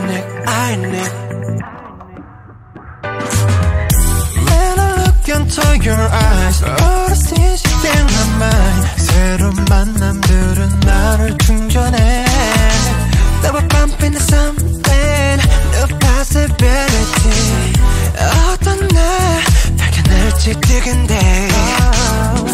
When I look into your eyes, all I see is you in my mind. 새로운 만남들은 나를 충전해. Double bump into something, new possibility. 어떤 날 발견할지 뜨근데.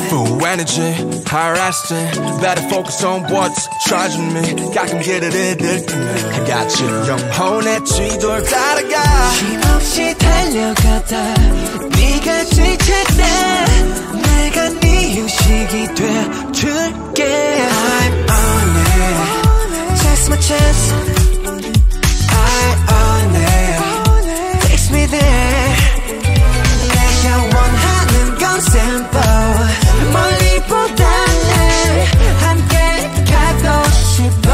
Full energy, higher estimate. Better focus on what's charging me. 가끔 길을 잃을 때면 I got you. 영혼의 지도를 따라가. 힘없이 달려가다 네가 지칠 때 내가 네 휴식이 돼줄게. I'm on it, just my chance. I own it, takes me there. 내가 원하는 건 simple. 멀리보다는 함께 가고 싶어.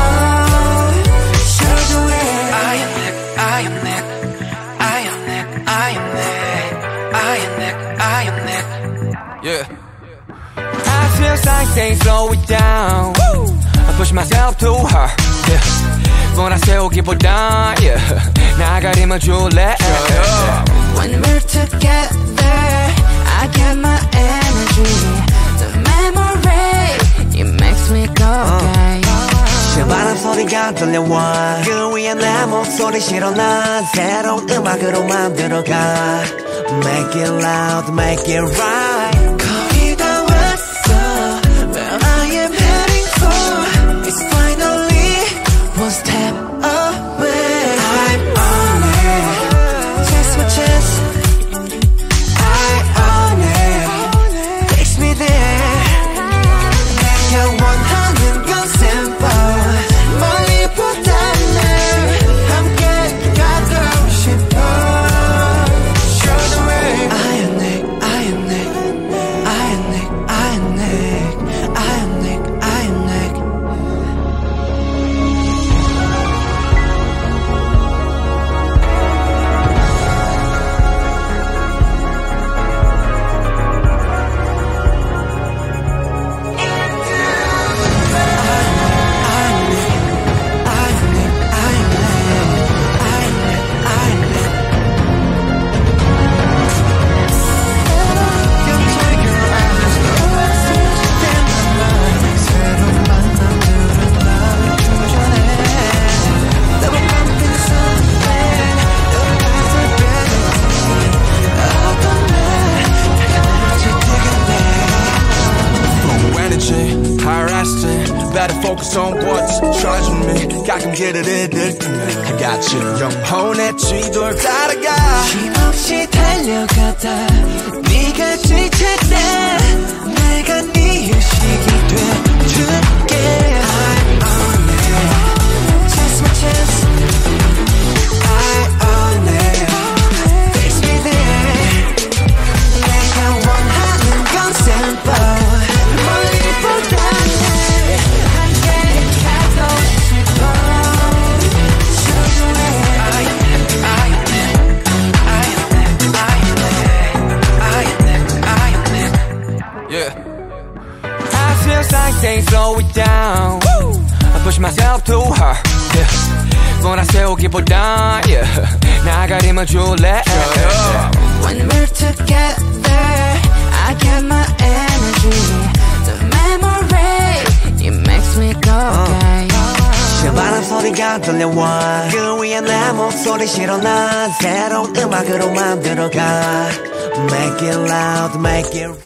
Show the way. I am Nick. Yeah. I feel like things slow it down. I push myself too hard. Yeah. 몰아세우기보다 yeah. 나가림을 줄래. When we're together, I get my energy. The memory, it makes me go gay. 시원한 소리가 들려와. 그 위에 내 목소리 실어나. 새로운 음악으로 만들어가. Make it loud, make it right. 거의 다 왔어. Where I am heading for, it's finally one step away. I'm on it, just my chance. I own it, takes me there. 내가 원하는 건 simple. 멀리보다는 함께 가고 싶어. Better focus on what's charging me. 가끔 길을 잃을 때면 I got you. 영혼의 지도를 따라가. 힘없이 달려가다 네가 지칠 때 내가 네 휴식이 돼줄게. I'm on it, just my chance. I own it, takes me there. 내가 원하는 건 simple. 멀리보다는 like things slow it down. I push myself too hard. Yeah. 몰아세우기보다 yeah. 나가림을 줄래. When we're together, I get my energy. The memory, it makes me go gay. 시원한 소리가 들려와. 그 위에 내 목소리 실어나. 새로운 음악으로 만들어가. Make it loud, make it